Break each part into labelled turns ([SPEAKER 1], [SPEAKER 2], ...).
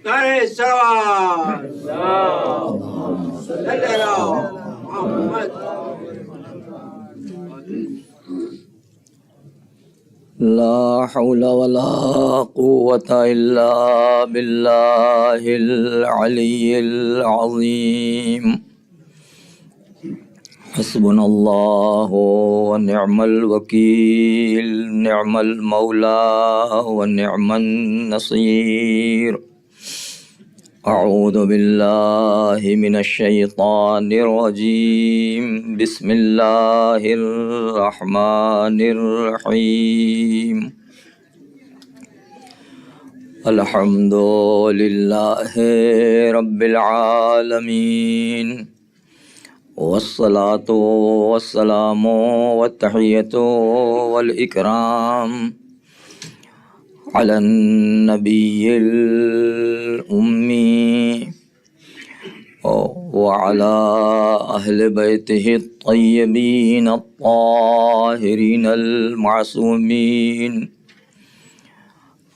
[SPEAKER 1] نعرہ سلام صلی اللہ محمد.
[SPEAKER 2] لا حول ولا قوة إلا بالله العلي العظيم. حسبنا الله ونعم الوكيل، نعم المولى ونعم النصير. أعوذ بالله من الشيطان الرجيم. بسم الله الرحمن الرحيم. الحمد لله رب العالمين، والصلاة والسلام والتحية والإكرام على النبي الأمي وعلى أهل بيته الطيبين الطاهرين المعصومين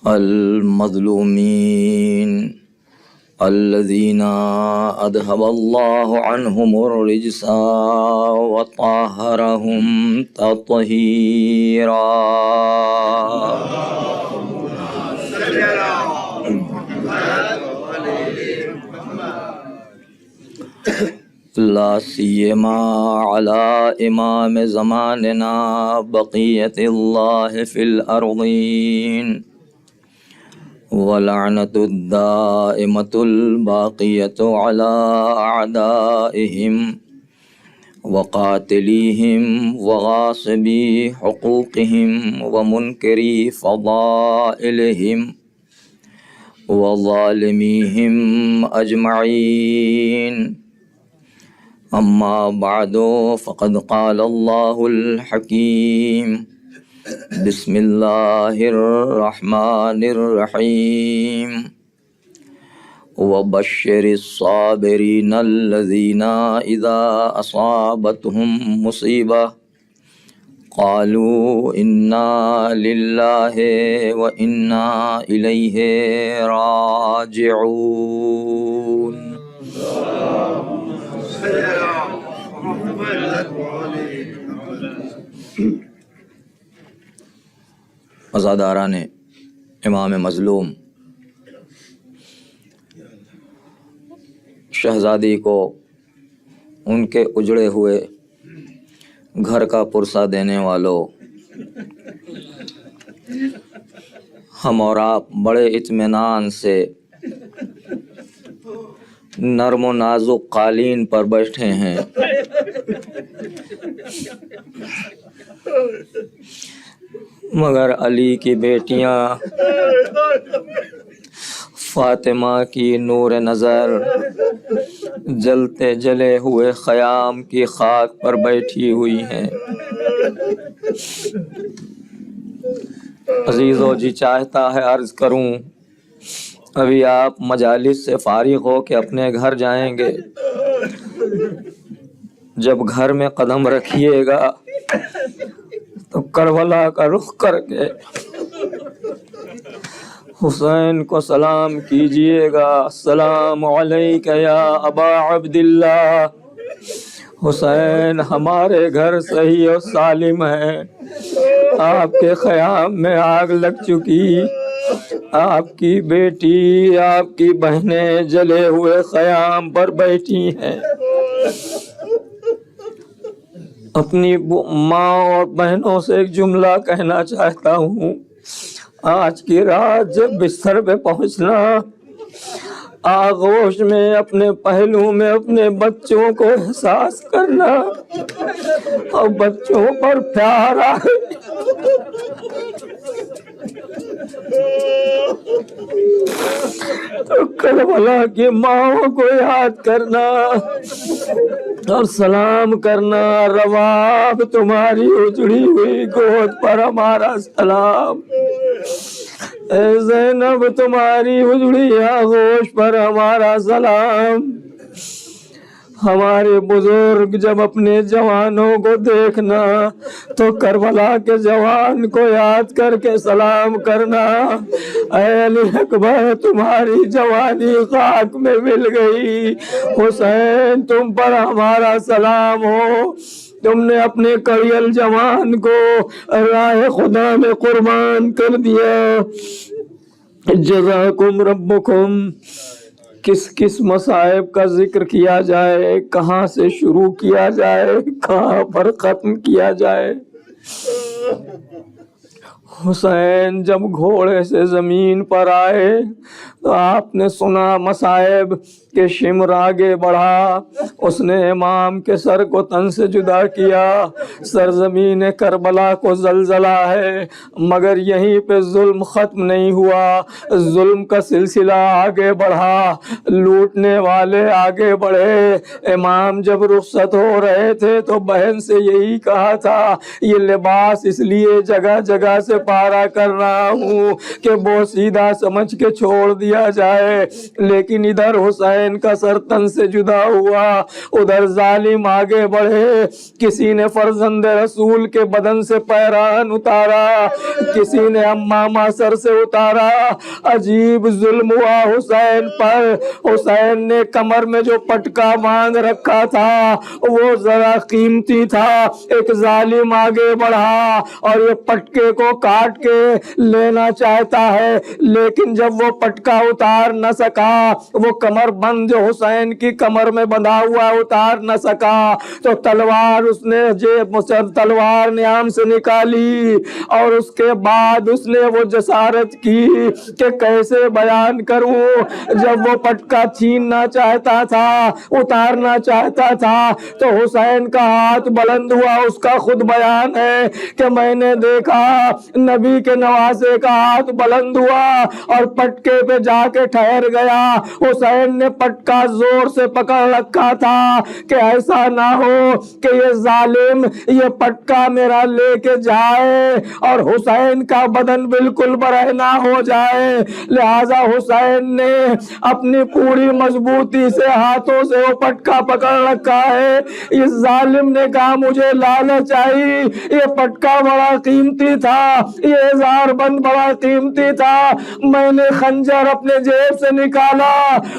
[SPEAKER 2] المظلومين الذين أذهب الله عنهم الرجس وطهرهم تطهيرا. لا سيما على إمام زماننا بقية الله في الأرضين، ولعنة الدائمة الباقية على أعدائهم وقاتليهم وغاصبي حقوقهم ومنكري فضائلهم وظالميهم أجمعين. أما بعد، فقد قال الله الحكيم. بسم الله الرحمن الرحيم. وبشر الصابرين الذين إذا أصابتهم مصيبة قالوا إنا لله وإنا إليه راجعون. عزاداران امام مظلوم شہزادی کو ان کے اجڑے ہوئے گھر کا پرسہ دینے والوں، ہم اور آپ بڑے اطمینان سے نرم و نازک قالین پر بیٹھے ہیں. مگر علی کی بیٹیاں فاطمہ کی نور نظر جلتے جلے ہوئے خیام کی خاک پر بیٹھی ہوئی ہیں. عزیزو جی چاہتا ہے عرض کروں، ابھی آپ مجالس سے فارغ ہو کے اپنے گھر جائیں گے. جب گھر میں قدم رکھیے گا تو کربلا کا رخ کر کے حسین کو سلام کیجئے گا. السلام علیک یا ابا عبداللہ. حسین ہمارے گھر صحیح و سالم ہے، آپ کے خیام میں آگ لگ چکی، آپ کی بیٹی آپ کی بہنیں جلے ہوئے خیام پر بیٹھی ہیں. اپنی ماں اور بہنوں سے ایک جملہ کہنا چاہتا ہوں. آج کی رات جب بستر پہ پہنچنا، آغوش میں اپنے پہلو میں اپنے بچوں کو احساس کرنا اور بچوں پر پیار آئے. تو کربلا کی ماں کو یاد کرنا اور سلام کرنا. رواب تمہاری اجڑی ہوئی گود پر ہمارا سلام. اے زینب تمہاری اجڑی آغوش پر ہمارا سلام. ہمارے بزرگ جب اپنے جوانوں کو دیکھنا تو کربلا کے جوان کو یاد کر کے سلام کرنا، اے علی اکبر تمہاری جوانی خاک میں مل گئی، حسین تم پر ہمارا سلام ہو، تم نے اپنے کڑیل جوان کو راہ خدا میں قربان کر دیا۔ جزاکم ربکم۔ کس کس مصائب کا ذکر کیا جائے، کہاں سے شروع کیا جائے، کہاں پر ختم کیا جائے۔ حسین جب گھوڑے سے زمین پر آئے تو آپ نے سنا مصائب کہ شمر آگے بڑھا، اس نے امام کے سر کو تن سے جدا کیا، سرزمین کربلا کو زلزلہ ہے، مگر یہیں پہ ظلم ختم نہیں ہوا، ظلم کا سلسلہ آگے بڑھا، لوٹنے والے آگے بڑھے۔ امام جب رخصت ہو رہے تھے تو بہن سے یہی کہا تھا، یہ لباس اس لیے جگہ جگہ سے پارا کر رہا ہوں کہ وہ سیدھا سمجھ کے چھوڑ دیا جائے، لیکن ادھر حسین کا سر تن سے جدا ہوا، ادھر ظالم آگے بڑھے، کسی نے فرزند رسول کے بدن سے پیران اتارا، کسی نے امامہ سر سے اتارا، عجیب ظلم ہوا حسین پر۔ حسین نے کمر میں جو پٹکا باندھ رکھا تھا وہ ذرا قیمتی تھا، ایک ظالم آگے بڑھا اور یہ پٹکے کو کاٹ کے لینا چاہتا ہے، لیکن جب وہ پٹکا اتار نہ سکا، وہ کمر بند جو حسین کی کمر میں بندھا ہوا اتار نہ سکا، تو تلوار اس نے تلوار نیام سے نکالی، اور اس کے بعد اس نے وہ جسارت کی کہ کیسے بیان کروں، جب وہ پٹکا چھیننا چاہتا تھا، اتارنا چاہتا تھا، تو حسین کا ہاتھ بلند ہوا، اس کا خود بیان ہے کہ میں نے دیکھا نبی کے نواسے کا ہاتھ بلند ہوا اور پٹکے پہ جا کے ٹھہر گیا۔ حسین نے پٹکا زور سے پکڑ رکھا تھا کہ ایسا نہ ہو کہ یہ ظالم یہ پٹکا میرا لے کے جائے اور حسین کا بدن بالکل برہنہ ہو جائے، لہذا حسین نے اپنی پوری مضبوطی سے ہاتھوں سے وہ پٹکا پکڑ رکھا ہے۔ اس ظالم نے کہا مجھے لالچ آئی، یہ پٹکا بڑا قیمتی تھا، یہ ہزار بند بڑا قیمتی تھا، میں نے خنجر اپنے جیب سے نکالا،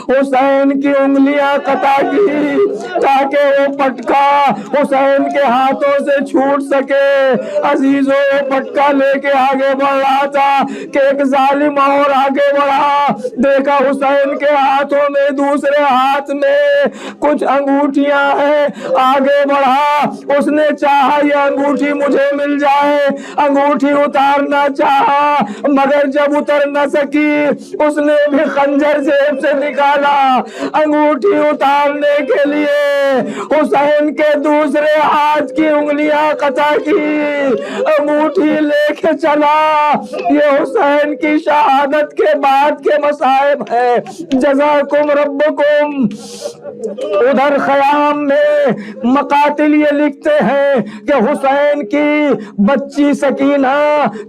[SPEAKER 2] حسین کی انگلیاں قطع کی تاکہ وہ پٹکا حسین کے ہاتھوں سے چھوٹ سکے۔ عزیزو پٹکا لے کے آگے بڑھ رہا تھا کہ ایک ظالم اور آگے بڑھا، دیکھا حسین کے ہاتھوں میں دوسرے ہاتھ میں کچھ انگوٹھیاں ہیں، آگے بڑھا، اس نے چاہا یہ انگوٹھی مجھے مل جائے، انگوٹھی اتارنا چاہا مگر جب اتر نہ سکی، اس نے بھی خنجر جیب سے نکالا انگوٹھی اتارنے کے لیے، حسین کے دوسرے ہاتھ کی انگلیاں قطع کی، انگوٹھی لے کے چلا۔ یہ حسین کی شہادت کے بعد کے مصائب ہے۔ جزاکم ربکم۔ ادھر خیام میں مقاتل یہ لکھتے ہیں کہ حسین کی بچی سکینہ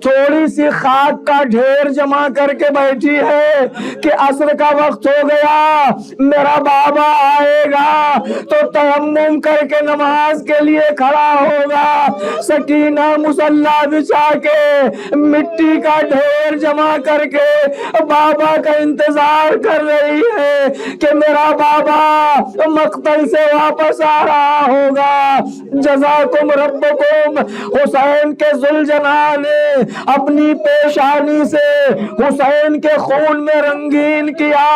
[SPEAKER 2] تھوڑی سی خاک کا ڈھیر جمع کر کے بیٹھی ہے کہ عصر کا وقت ہو گیا، میرا بابا آئے گا تو تیمم کر کے نماز کے لیے کھڑا ہوگا۔ سکینہ مصلی بچھا کے مٹی کا ڈھیر جمع کر کے بابا کا انتظار کر رہی ہے کہ میرا بابا مقتل سے واپس آ رہا ہوگا۔ جزاکم ربکم۔ حسین کے ذوالجلال نے اپنی پیشانی سے حسین کے خون میں رنگین کیا،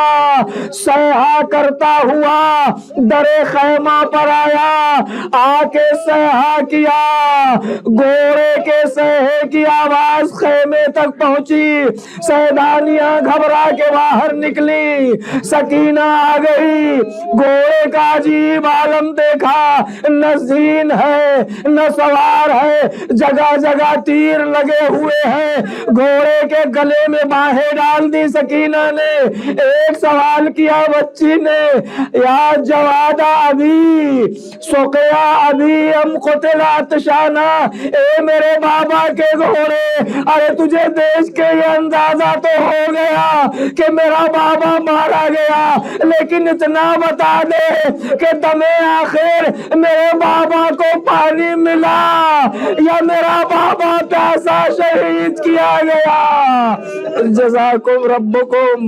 [SPEAKER 2] سیحا کرتا ہوا در خیمہ پر آیا، آ کے سیحا کیا، گھوڑے کے سیحے کی آواز خیمے تک پہنچی، سیدانیاں گھبرا کے باہر نکلی، سکینہ آ گئی، گھوڑے کا عجیب عالم دیکھا، نہ زین ہے نہ سوار ہے، جگہ جگہ تیر لگے ہوئے ہیں، گھوڑے کے گلے میں باہیں ڈال دی سکینہ نے۔ ایک سوال کیا بچی نے، یا جوادہ ابھی سقیا ابھی ام قتل عطشانہ، اے میرے بابا کے گھوڑے چھوڑے. ارے تجھے دیکھ کے یہ اندازہ تو ہو گیا کہ میرا بابا مارا گیا, لیکن اتنا بتا دے کہ دم آخر میرے بابا کو پانی ملا یا میرا بابا پیاسا شہید کیا گیا. جزاکم ربکم.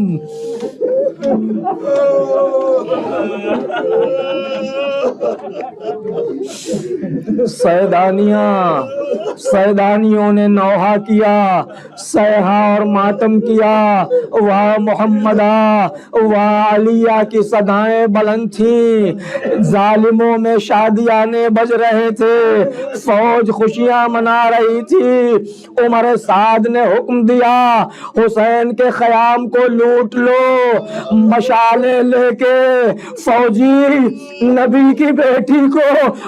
[SPEAKER 2] سیدانیوں نے نوحہ کیا, سیحہ اور ماتم کیا. واہ محمدہ واہ علیہ کی صدائیں بلند تھیں. ظالموں میں شادیانے بج رہے تھے, فوج خوشیاں منا رہی تھی. عمر سعد نے حکم دیا حسین کے خیام کو لوٹ لو. مشالے لے کے فوجی نبی کی بیٹی کو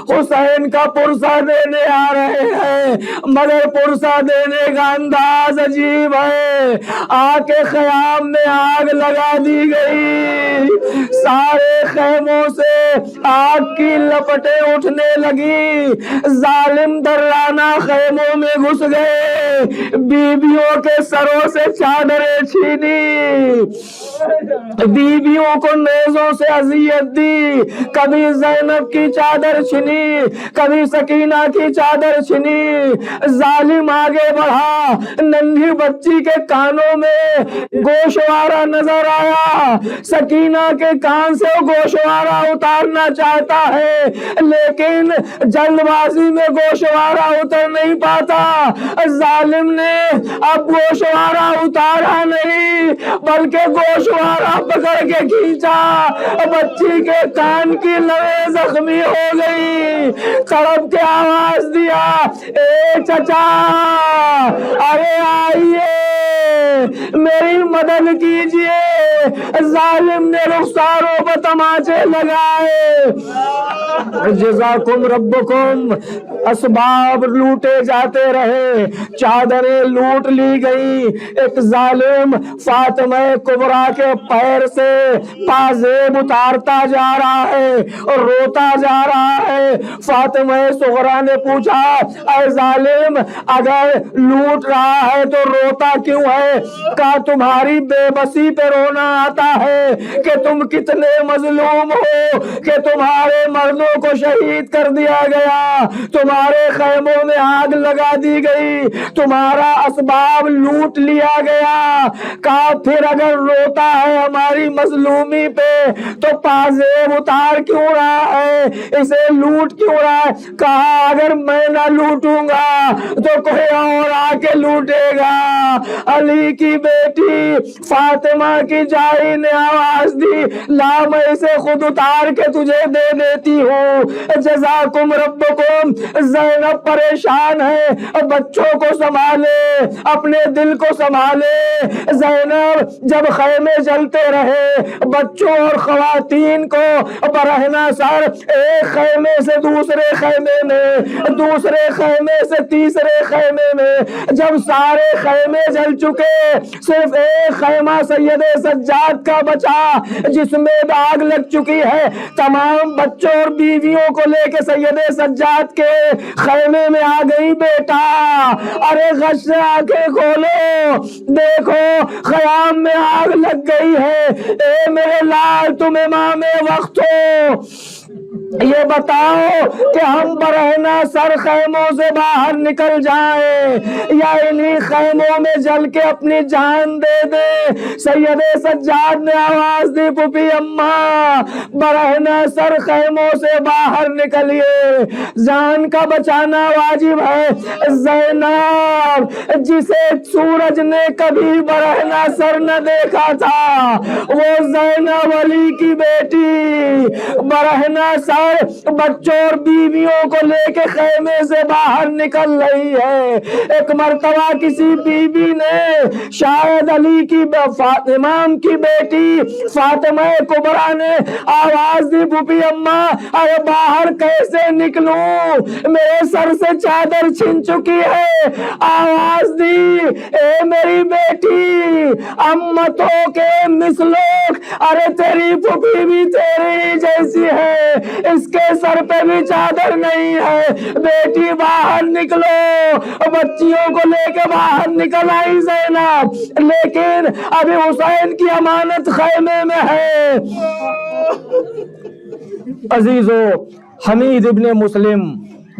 [SPEAKER 2] حسین کا پرسہ دینے آ رہے ہیں, مگر پرسہ دینے کا انداز عجیب ہے. آ کے خیام میں آگ لگا دی گئی. سارے خیموں سے آگ کی لپٹیں اٹھنے لگی. ظالم درانہ خیموں میں گھس گئے, بیویوں کے سروں سے چادریں چھینی, بیویوں کو نیزوں سے اذیت دی. کبھی زینب کی چادر چھینی, کبھی سکینہ کی چادر چھینی. ظالم آگے بڑھا, ننھی بچی کے کانوں میں گوشوارہ نظر آیا. سکینہ کے کان سے گوشوارہ اتارنا چاہتا ہے, لیکن جلد بازی میں گوشوارہ اتر نہیں پاتا. ظالم نے اب گوشوارہ اتارا نہیں بلکہ گوشوارہ پکڑ کے کھینچا. بچی کے کان کی لویں زخمی ہو گئی. تڑپ کے آواز دیا, اے چچا ارے آئیے میری مدد کیجئے. ظالم نے رخساروں پر تماچے لگائے. جزاکم ربکم. اسباب لوٹے جاتے رہے, چادریں لوٹ لی گئی. ایک ظالم فاطمہ کبریٰ کے پیر سے پازیب اتارتا جا رہا ہے اور روتا جا رہا ہے. فاطمہ صغریٰ نے پوچھا, اے ظالم اگر لوٹ رہا ہے تو روتا کیوں ہے؟ کہا تمہاری بے بسی پہ رونا آتا ہے کہ تم کتنے مظلوم ہو کہ تمہارے مردوں کو شہید کر دیا گیا, تمہارے خیموں میں آگ لگا دی گئی, تمہارا اسباب لوٹ لیا گیا. کہا پھر اگر روتا ہے ہماری مظلومی پہ تو پازیب اتار کیوں رہا ہے, اسے لوٹ کیوں رہا ہے؟ کہا اگر میں نہ لوٹوں گا تو کوئی اور آ کے لوٹے گا. علی کی بیٹی فاطمہ کی جائی نے آواز دی, لا میں اسے خود اتار کے تجھے دے دیتی ہوں. جزاکم ربکم. زینب پریشان ہے, بچوں کو سنبھالے, اپنے دل کو سنبھالے. زینب جب خیمے جلتے رہے, بچوں اور خواتین کو برہنہ سر ایک خیمے سے دوسرے خیمے میں, دوسرے خیمے سے تیسرے خیمے میں, جب سارے خیمے جل چکے صرف ایک خیمہ سید سجاد کا بچا جس میں آگ لگ چکی ہے. تمام بچوں اور بیویوں کو لے کے سید سجاد کے خیمے میں آ گئی. بیٹا ارے غش سے آنکھیں کھولو, دیکھو خیام میں آگ لگ گئی ہے. اے میرے لال تم امام وقت ہو, یہ بتاؤ کہ ہم برہنہ سر خیموں سے باہر نکل جائیں یا انہی خیموں میں جل کے اپنی جان دے دیں. سید سجاد نے آواز دی, پھوپھی اماں برہنہ سر خیموں سے باہر نکلیے, جان کا بچانا واجب ہے. زینب جسے سورج نے کبھی برہنہ سر نہ دیکھا تھا, وہ زینب علی کی بیٹی برہنہ سر بچوں اور بیویوں کو لے کے خیمے سے باہر نکل رہی ہے. ایک مرتبہ کسی بیوی نے شاید علی کی امام کی بیٹی فاطمہ کبریٰ نے آواز دی, پھوپھی اماں ارے باہر کیسے نکلوں, میرے سر سے چادر چھن چکی ہے. آواز دی, اے میری بیٹی امتوں کے مثلوک، ارے تیری پھوپھی بھی تیری جیسی ہے، اس کے سر پہ بھی چادر نہیں ہے، بیٹی باہر نکلو۔ بچیوں کو لے کے باہر نکل آئی زینب، لیکن ابھی حسین کی امانت خیمے میں ہے۔ عزیزو، حمید ابن مسلم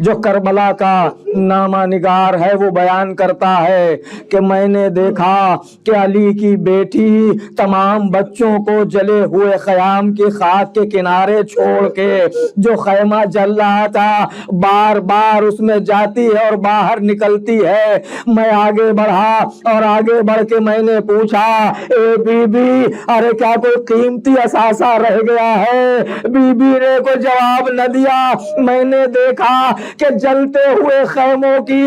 [SPEAKER 2] جو کربلا کا نامہ نگار ہے وہ بیان کرتا ہے کہ میں نے دیکھا کہ علی کی بیٹی تمام بچوں کو جلے ہوئے خیام کی خاک کے کنارے چھوڑ کے جو خیمہ جل رہا تھا بار بار اس میں جاتی ہے اور باہر نکلتی ہے۔ میں آگے بڑھا اور آگے بڑھ کے میں نے پوچھا، اے بی بی ارے کیا کوئی قیمتی اثاثہ رہ گیا ہے؟ بی بی نے کوئی جواب نہ دیا۔ میں نے دیکھا کہ جلتے ہوئے خیموں کی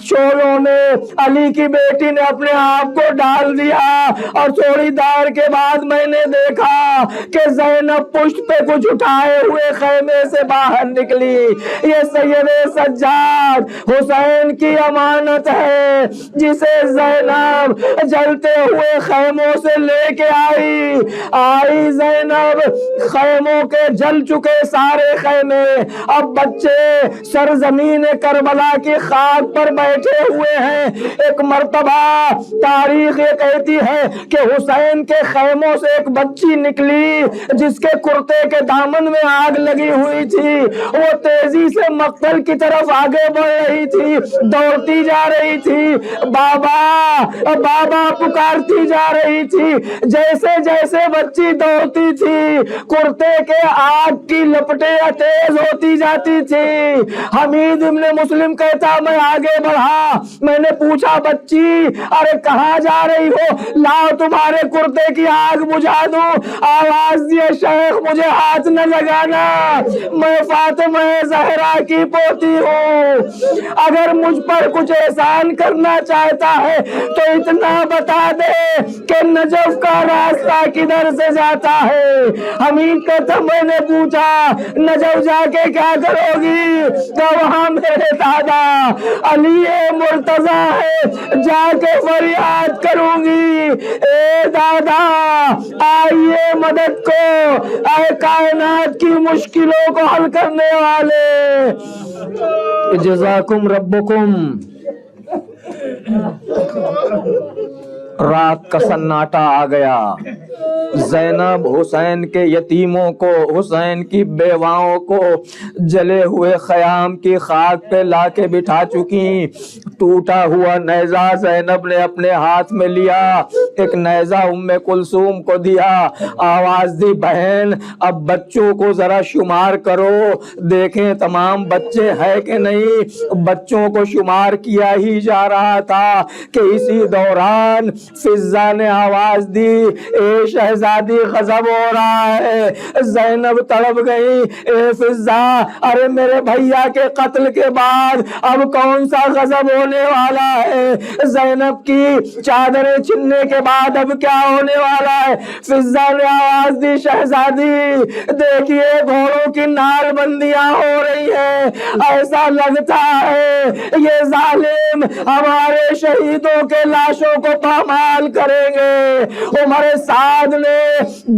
[SPEAKER 2] شعلوں میں علی کی بیٹی نے اپنے آپ کو ڈال دیا، اور تھوڑی دیر کے بعد میں نے دیکھا کہ زینب پشت پہ کچھ اٹھائے ہوئے خیمے سے باہر نکلی۔ یہ سید سجاد حسین کی امانت ہے جسے زینب جلتے ہوئے خیموں سے لے کے آئی زینب، خیموں کے جل چکے سارے خیمے، اب بچے سرزمین کربلا کی خاک پر بیٹھے ہوئے ہیں۔ ایک مرتبہ تاریخ یہ کہتی ہے کہ حسین کے خیموں سے ایک بچی نکلی جس کے کرتے کے دامن میں آگ لگی ہوئی تھی، وہ تیزی سے مقتل کی طرف آگے بڑھ رہی تھی، دوڑتی جا رہی تھی، بابا بابا پکارتی جا رہی تھی۔ جیسے جیسے بچی دوڑتی تھی کرتے کے آگ کی لپٹیں تیز ہوتی جاتی تھی۔ حمید ابن مسلم کہتا میں آگے بڑھا، میں نے پوچھا بچی ارے کہاں جا رہی ہو؟ لاؤ تمہارے کرتے کی آگ بجھا دوں۔ آواز دیے شیخ مجھے ہاتھ نہ لگانا، میں فاطمہ زہرا کی پوتی ہوں، اگر مجھ پر کچھ احسان کرنا چاہتا ہے تو اتنا بتا دے کہ نجف کا راستہ کدھر سے جاتا ہے۔ حمید کہتا میں نے پوچھا نجف جا کے کیا کرو گی؟ کہ وہاں میرے دادا علی مرتضی ہے، جا کے فریاد کروں گی، اے دادا آئیے مدد کو، اے کائنات کی مشکلوں کو حل کرنے والے۔ جزاکم ربکم۔ رات کا سناٹا آ گیا۔ زینب حسین کے یتیموں کو، حسین کی بیواؤں کو جلے ہوئے خیام کی خاک پہ لا کے بٹھا چکی۔ ٹوٹا ہوا نیزہ زینب نے اپنے ہاتھ میں لیا، ایک نیزہ ام کلثوم کو دیا، آواز دی بہن اب بچوں کو ذرا شمار کرو، دیکھیں تمام بچے ہے کہ نہیں۔ بچوں کو شمار کیا ہی جا رہا تھا کہ اسی دوران فضہ نے آواز دی، اے شہزادی غضب ہو رہا ہے۔ زینب تڑپ گئی، اے فضہ ارے میرے بھیا کے قتل کے بعد اب کون سا غضب ہونے والا ہے؟ زینب کی چادریں چھننے کے بعد اب کیا ہونے والا ہے؟ فضہ نے آواز دی، شہزادی دیکھیے گھوڑوں کی نال بندیاں ہو رہی ہیں، ایسا لگتا ہے یہ ظالم ہمارے شہیدوں کے لاشوں کو پامال کریں گے۔ عمر سعد نے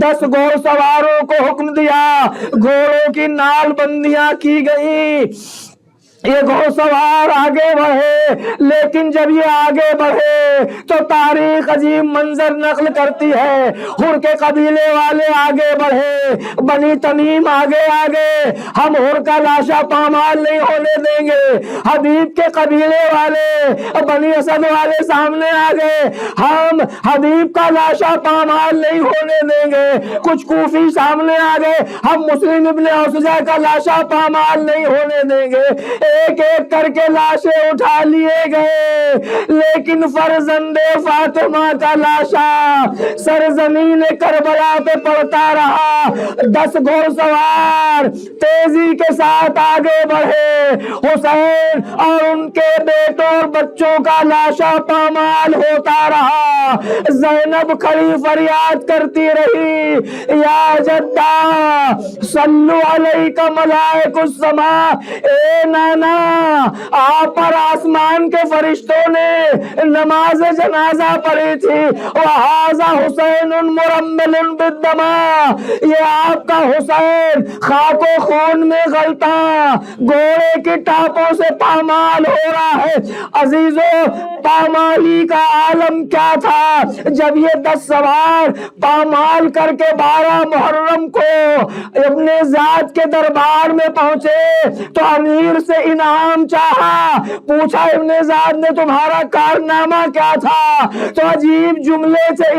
[SPEAKER 2] 10 گھوڑ سواروں کو حکم دیا، گھوڑوں کی نال بندیاں کی گئی، یہ گھوڑ سوار آگے بڑھے، لیکن جب یہ آگے بڑھے تو تاریخ عجیب منظر نقل کرتی ہے۔ ہر کے قبیلے والے آگے بڑھے، بنی تمیم آگے، ہم ہر کا لاشا پامال نہیں ہونے دیں گے۔ حبیب کے قبیلے والے بنی اسد والے سامنے آگے، ہم حبیب کا لاشا پامال نہیں ہونے دیں گے۔ کچھ کوفی سامنے آگے، ہم مسلم ابن اوسجہ کا لاشا پامال نہیں ہونے دیں گے۔ ایک ایک کر کے لاشیں اٹھا لیے گئے، لیکن فرزند فاطمہ کا لاشا سرزمین کربلا پہ پڑتا رہا۔ 10 گھوڑ سوار تیزی کے ساتھ آگے بڑھے، حسین اور ان کے بیٹوں اور بچوں کا لاشا پامال ہوتا رہا۔ زینب کھڑی فریاد کرتی رہی، یا جدہ صلو علیک ملائک السماء، اے نانا جانا آپ پر آسمان کے فرشتوں نے نماز جنازہ پڑھی تھی، وَهَذَا حُسَيْنٌ مُرَمَّلٌ بِالدَّمَا، یہ آپ کا حسین خاک و خون میں غلطا گھوڑے کی ٹاپوں سے پامال ہو رہا ہے۔ عزیزو، پامالی کا عالم کیا تھا؟ جب یہ 10 سوار پامال کر کے 12 محرم کو اپنے ذات کے دربار میں پہنچے تو امیر سے انعام چاہا، پوچھا ابن ذات نے تمہارا کارنامہ کیا تھا؟ تو عجیب جملے سے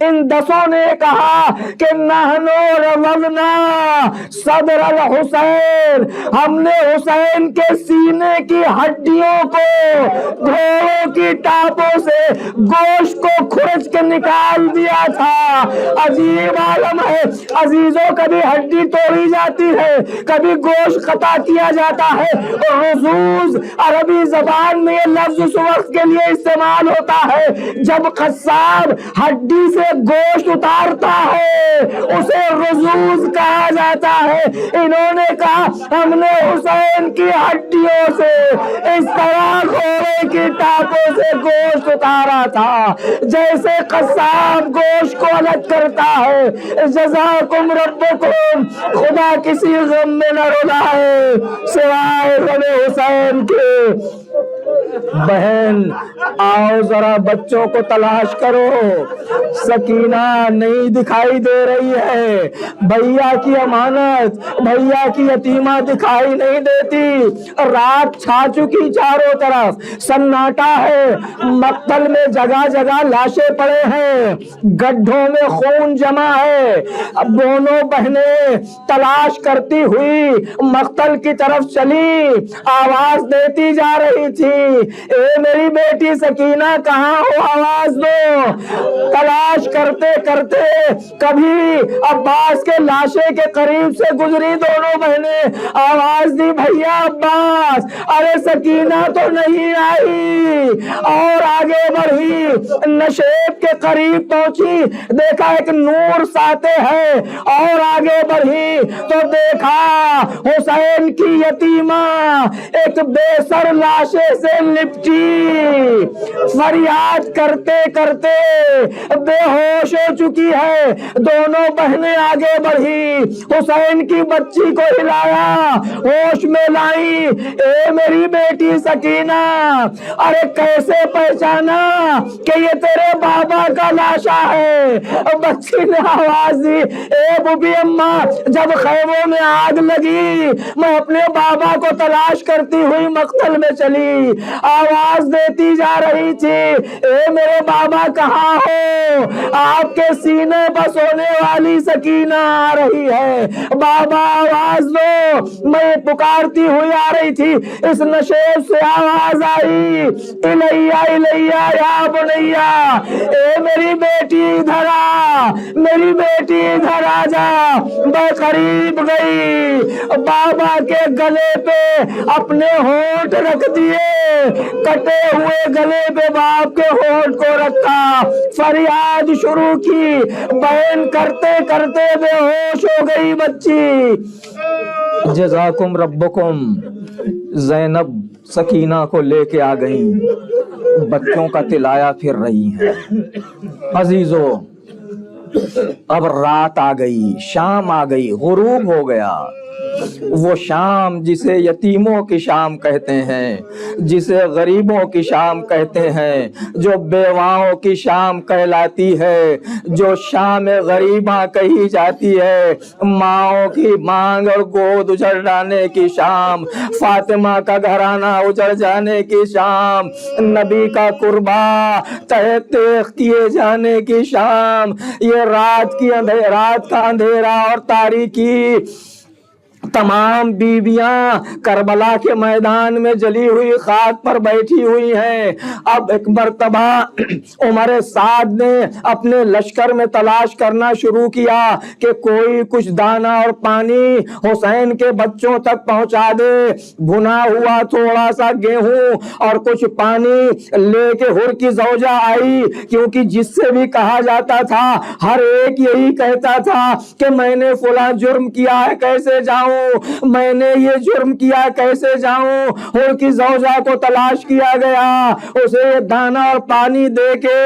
[SPEAKER 2] ان 10 نے کہا کہ نحنو روضنا صدر الحسین، ہم نے حسین کے سینے کی ہڈیوں کو گھوڑوں کی ٹاپوں سے گوشت کو کھرچ کے نکال دیا تھا۔ عجیب عالم ہے عزیزوں، کبھی ہڈی توڑی جاتی ہے، کبھی گوشت قطع کیا جاتا ہے۔ رزوز عربی زبان میں یہ لفظ اس وقت کے لیے استعمال ہوتا ہے جب قصاب ہڈی سے گوشت اتارتا ہے، اسے رزوز کہا جاتا ہے۔ انہوں نے کہا ہم نے حسین کی ہڈیوں سے اس طرح گھوڑے کی ٹاپوں سے گوشت اتارا تھا جیسے قصاب گوشت کو الگ کرتا ہے۔ جزاکم ربکم، خدا کسی غم میں نہ رلائے سوائے غم حسین کے۔ بہن آؤ ذرا بچوں کو تلاش کرو، سکینہ نہیں دکھائی دے رہی ہے، بھیا کی امانت، بھیا کی یتیمہ دکھائی نہیں دیتی، رات چھا چکی چاروں طرف، سناٹا ہے، مقتل میں جگہ جگہ لاشیں پڑے ہیں، گڈھوں میں خون جمع ہے۔ اب دونوں بہنیں تلاش کرتی ہوئی مقتل کی طرف چلی، آواز دیتی جا رہی تھی، اے میری بیٹی سکینہ کہاں ہو، آواز دو۔ تلاش کرتے کرتے کبھی عباس کے لاشے کے قریب سے گزری دونوں بہنیں، آواز دی بھیا عباس، ارے سکینہ تو نہیں آئی، اور آگے بڑھی، نشیب کے قریب پہنچی، دیکھا ایک نور ساتے ہے، اور آگے بڑھی تو دیکھا حسین کی یتیمہ ایک بے سر لاشے سے لپٹی، فریاد کرتے کرتے بے ہوش ہو چکی ہے۔ دونوں بہنیں آگے بڑھی، حسین کی بچی کو ہلایا، ہوش میں لائی، اے میری بیٹی سکینہ، ارے کیسے پہچانا کہ یہ تیرے بابا کا لاشا ہے؟ بچی نے آواز دی، اے بوبی اماں، جب خیموں میں آگ لگی میں اپنے بابا کو تلاش کرتی ہوئی مقتل میں چلی، آواز دیتی جا رہی تھی، اے میرے بابا کہاں ہو؟ آپ کے سینے پر سونے والی سکینہ آ رہی ہے، بابا آواز دو۔ میں پکارتی ہوئی آ رہی تھی، اس نشیب سے آواز آئی، الیہ الیہ یا بنیا، اے میری بیٹی ادھر آ، میری بیٹی ادھر آ جا۔ میں قریب گئی، بابا کے گلے پہ اپنے ہونٹ رکھ دیے، کٹے ہوئے گلے پہ باپ کے ہونٹ کو رکھا، فریاد شروع کی، بہن کرتے کرتے بے ہوش ہو گئی بچی۔ جزاکم ربکم، زینب سکینہ کو لے کے آ گئیں، بچوں کا تلایا پھر رہی ہیں۔ عزیزو، اب رات آ گئی، شام آ گئی، غروب ہو گیا، وہ شام جسے یتیموں کی شام کہتے ہیں، جسے غریبوں کی شام کہتے ہیں، جو بیواؤں کی شام کہلاتی ہے، جو شام غریباں کہی جاتی ہے، ماؤں کی مانگ اور گود اجڑ جانے کی شام، فاطمہ کا گھرانہ اجڑ جانے کی شام، نبی کا قربا تہ تیغ کیے جانے کی شام، یہ رات کا اندھیرا اور تاریکی، تمام بیویاں کربلا کے میدان میں جلی ہوئی خاک پر بیٹھی ہوئی ہیں۔ اب ایک مرتبہ عمر سعد نے اپنے لشکر میں تلاش کرنا شروع کیا کہ کوئی کچھ دانہ اور پانی حسین کے بچوں تک پہنچا دے، بھنا ہوا تھوڑا سا گیہوں اور کچھ پانی لے کے ہر کی زوجہ آئی، کیونکہ جس سے بھی کہا جاتا تھا ہر ایک یہی کہتا تھا کہ میں نے فلاں جرم کیا ہے، کیسے جاؤں؟ کروں؟ میں نے یہ جرم کیا کیسے جاؤں؟ حور کی زوجہ کو تلاش کیا گیا، اسے دانا اور پانی دے کے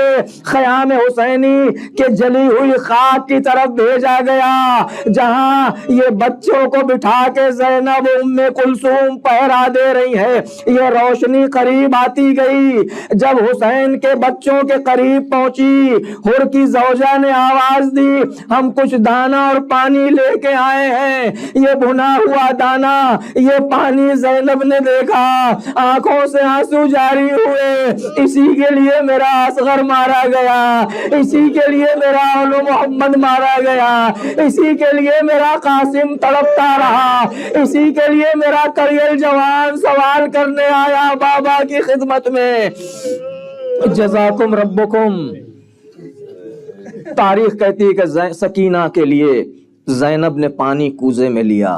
[SPEAKER 2] خیام حسینی کے جلی ہوئی خاک کی طرف بھیجا گیا، جہاں یہ بچوں کو بٹھا کے زینب ام کلثوم پہرا دے رہی ہے۔ یہ روشنی قریب آتی گئی، جب حسین کے بچوں کے قریب پہنچی، حور کی زوجہ نے آواز دی، ہم کچھ دانا اور پانی لے کے آئے ہیں۔ یہ بھنا ہوا دانا، یہ پانی زینب نے دیکھا، آنکھوں سے آنسو جاری ہوئے۔ اسی کے لیے میرا اصغر مارا گیا، اسی کے لیے میرا اولو محمد مارا گیا، اسی کے لیے میرا قاسم تڑپتا رہا، اسی کے لیے میرا کریل جوان سوال کرنے آیا بابا کی خدمت میں۔ جزاکم ربکم۔ تاریخ کہتی ہے کہ سکینہ کے لیے زینب نے پانی کوزے میں لیا۔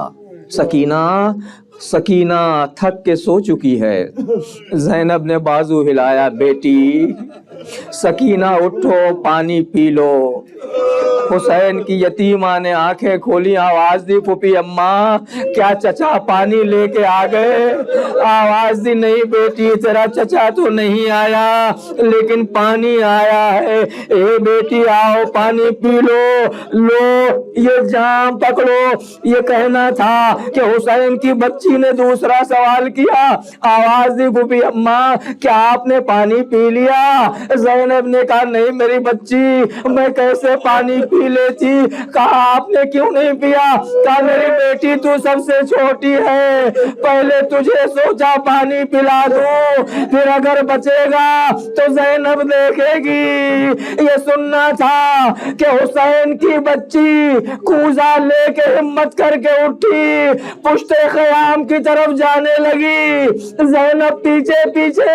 [SPEAKER 2] سکینہ تھک کے سو چکی ہے، زینب نے بازو ہلایا، بیٹی سکینہ اٹھو پانی پی لو۔ حسین کی یتیمہ نے آنکھیں کھولی، آواز دی، پھوپھی اماں کیا چچا پانی لے کے آ گئے؟ آواز دی، نہیں بیٹی تیرا چچا تو نہیں آیا لیکن پانی آیا ہے، اے بیٹی آؤ پانی پی لو، یہ جام پکڑو۔ یہ کہنا تھا کہ حسین کی بچی نے دوسرا سوال کیا، آواز دی، پھوپھی اماں کیا آپ نے پانی پی لیا؟ زینب نے کہا نہیں میری بچی، میں کیسے پانی پی لیتی؟ کہا آپ نے کیوں نہیں پیا؟ کہا میری بیٹی تو سب سے چھوٹی ہے، پہلے تجھے سوچا پانی پلا دوں، پھر اگر بچے گا تو زینب دیکھے گی۔ یہ سننا تھا کہ حسین کی بچی کوزہ لے کے ہمت کر کے اٹھی، پشت خیام کی طرف جانے لگی، زینب پیچھے پیچھے،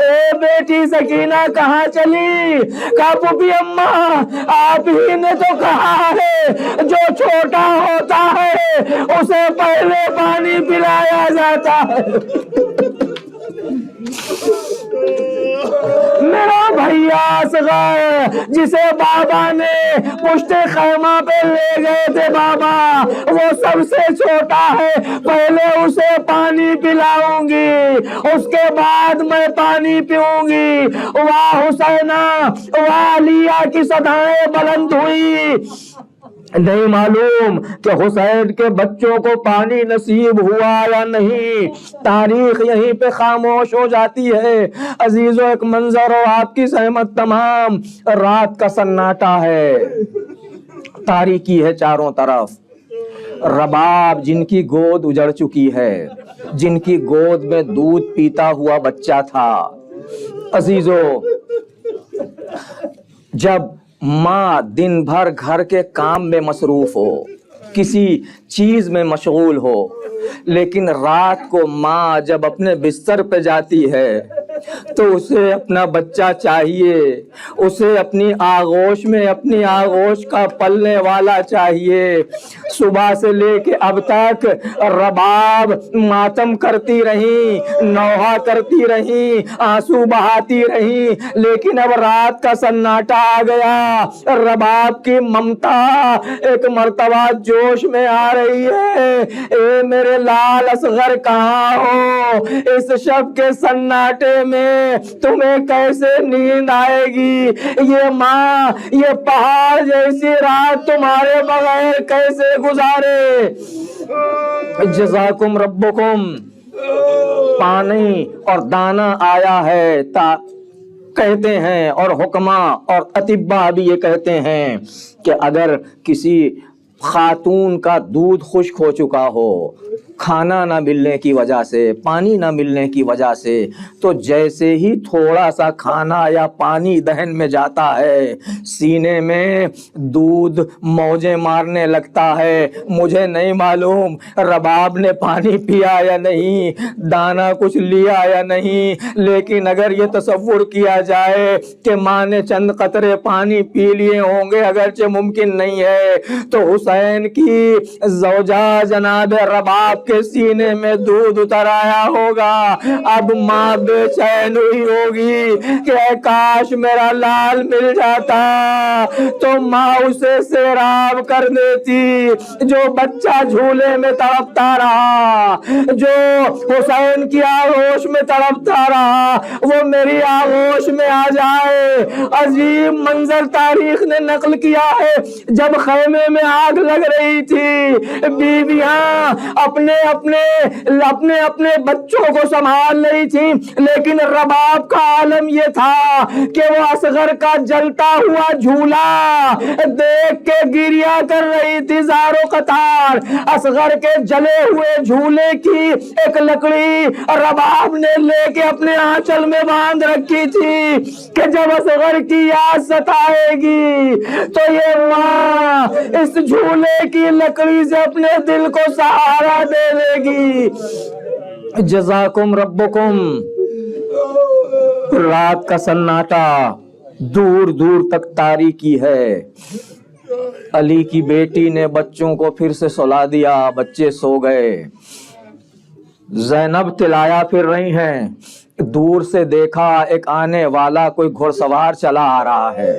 [SPEAKER 2] اے بیٹی سکینہ کہاں چلی؟ کہا پھوپھی اماں آپ ہی نے تو کہا ہے جو چھوٹا ہوتا ہے اسے پہلے پانی پلایا جاتا ہے۔ میرا بھیا اصغر جسے بابا نے پشت خیمہ پہ لے گئے تھے، بابا وہ سب سے چھوٹا ہے، پہلے اسے پانی پلاؤں گی اس کے بعد میں پانی پیوں گی۔ واہ حسینہ، واہ علیہ کی صدائیں بلند ہوئی۔ نہیں معلوم کہ حسین کے بچوں کو پانی نصیب ہوا یا نہیں، تاریخ یہیں پہ خاموش ہو جاتی ہے۔ عزیزو ایک منظر ہو آپ کی سہمت تمام، رات کا سناٹا ہے، تاریکی ہے چاروں طرف، رباب جن کی گود اجڑ چکی ہے، جن کی گود میں دودھ پیتا ہوا بچہ تھا۔ عزیزو جب ماں دن بھر گھر کے کام میں مصروف ہو، کسی چیز میں مشغول ہو، لیکن رات کو ماں جب اپنے بستر پہ جاتی ہے تو اسے اپنا بچہ چاہیے، اسے اپنی آغوش میں اپنی آغوش کا پلنے والا چاہیے۔ صبح سے لے کے اب تک رباب ماتم کرتی رہیں، نوحہ کرتی رہیں، آنسو بہاتی رہیں، لیکن اب رات کا سناٹا آ گیا، رباب کی ممتا ایک مرتبہ جوش میں آ رہی ہے۔ اے میرے لال اصغر کہاں ہو؟ اس شب کے سناٹے میں تمہیں کیسے نیند آئے گی؟ یہ ماں یہ پہاڑ جیسی رات تمہارے بغیر کیسے گزارے؟ جزاکم ربکم۔ پانی اور دانا آیا ہے، کہتے ہیں اور حکماء اور اطباء بھی یہ کہتے ہیں کہ اگر کسی خاتون کا دودھ خشک ہو چکا ہو، کھانا نہ ملنے کی وجہ سے، پانی نہ ملنے کی وجہ سے، تو جیسے ہی تھوڑا سا کھانا یا پانی دہن میں جاتا ہے، سینے میں دودھ موجیں مارنے لگتا ہے۔ مجھے نہیں معلوم رباب نے پانی پیا یا نہیں، دانا کچھ لیا یا نہیں، لیکن اگر یہ تصور کیا جائے کہ ماں نے چند قطرے پانی پی لیے ہوں گے، اگرچہ ممکن نہیں ہے، تو حسین کی زوجہ جناب رباب کے سینے میں دودھ اتر آیا ہوگا. اب ماں بے چین ہوئی ہوگی کہ اے کاش میرا لال مل جاتا تو ماں اسے سیراب کر دیتی. جو بچہ جھولے میں تڑپتا رہا, جو حسین کی آغوش میں تڑپتا رہا, وہ میری آغوش میں آ جائے. عجیب منظر تاریخ نے نقل کیا ہے. جب خیمے میں آگ لگ رہی تھی, بیویاں اپنے اپنے بچوں کو سنبھال رہی تھیں, لیکن رباب کا عالم یہ تھا کہ وہ اصغر کا جلتا ہوا جھولا دیکھ کے گریہ کر رہی تھی زارو قطار. اصغر کے جلے ہوئے جھولے کی ایک لکڑی رباب نے لے کے اپنے آنچل میں باندھ رکھی تھی کہ جب اصغر کی یاد ستائے گی تو یہ ماں اس جھولے کی لکڑی سے اپنے دل کو سہارا دے دے گی. جزاکم ربکم. رات کا سناٹا, دور دور تک تاریکی ہے. علی کی بیٹی نے بچوں کو پھر سے سلا دیا, بچے سو گئے. زینب تلایا پھر رہی ہیں. دور سے دیکھا ایک آنے والا کوئی گھڑ سوار چلا آ رہا ہے.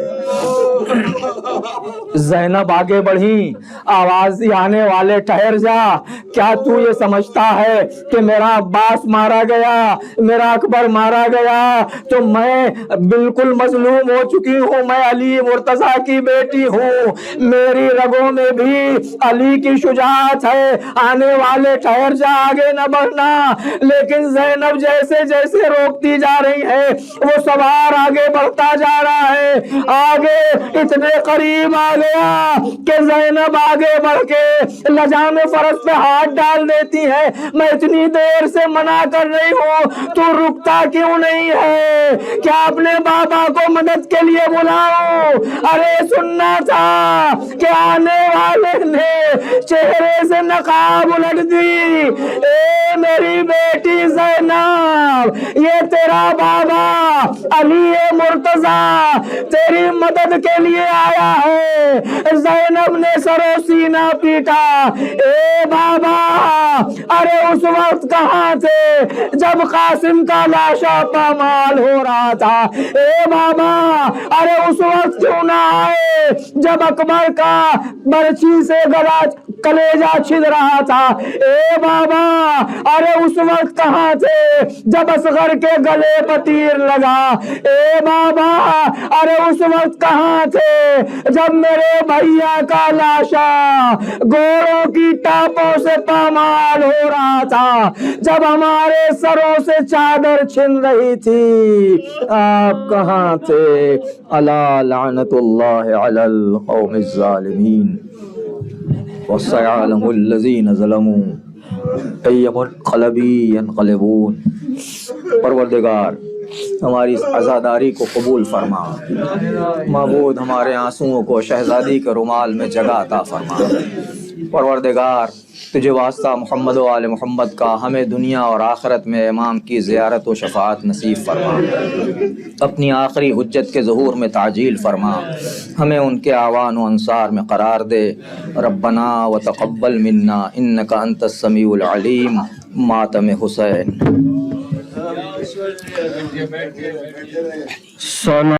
[SPEAKER 2] زینب آگے بڑھی, آواز دی آنے والے ٹھہر جا, کیا تو یہ سمجھتا ہے کہ میرا عباس مارا گیا, میرا اکبر مارا گیا تو میں بالکل مظلوم ہو چکی ہوں؟ میں علی مرتضیٰ کی بیٹی ہوں, میری رگوں میں بھی علی کی شجاعت ہے. آنے والے ٹھہر جا, آگے نہ بڑھنا. لیکن زینب جیسے جیسے روکتی جا رہی ہے وہ سوار آگے بڑھتا جا رہا ہے. آگے اتنے قریب آ گیا کہ زینب آگے بڑھ کے لجام فرس پہ ہاتھ ڈال دیتی ہے. میں اتنی دیر سے منع کر رہی ہوں, تو رکتا کیوں نہیں ہے؟ کیا اپنے بابا کو مدد کے لیے بلاؤں؟ ارے سننا تھا کہ آنے والے نے چہرے سے نقاب الٹ دی. اے میری بیٹی زینب, یہ تیرا بابا علی مرتضیٰ تیری مدد کے لیے آیا ہے. زینب نے سرو سینہ پیٹا, اے بابا, ارے اس وقت کہاں تھے جب قاسم کا لاشا پامال ہو رہا تھا؟ اے بابا, ارے اس وقت کیوں نہ آئے جب اکبر کا برچھی سے گلا کلیجہ چھد رہا تھا؟ اے بابا, ارے اس وقت کہاں تھے جب اصغر کے گلے پر تیر لگا؟ اے بابا, ارے اس وقت کہاں تھے جب میرے بھیا کا لاشا گھوڑوں کی ٹاپوں سے پامال ہو رہا تھا, جب ہمارے سروں سے چادر چھن رہی تھی؟ آپ کہاں تھے؟ الا لعنت اللہ علی القوم الظالمین وسيعلم الذين ظلموا أي منقلب ينقلبون. پروردگار ہماری اس عزاداری کو قبول فرما. معبود ہمارے آنسوؤں کو شہزادی کے رومال میں جگہ عطا فرما. پروردگار تجھے واسطہ محمد و آل محمد کا ہمیں دنیا اور آخرت میں امام کی زیارت و شفاعت نصیب فرما. اپنی آخری حجت کے ظہور میں تعجیل فرما. ہمیں ان کے اعوان و انصار میں قرار دے. ربنا وتقبل منا انک انت السمیع العلیم. ماتم حسین.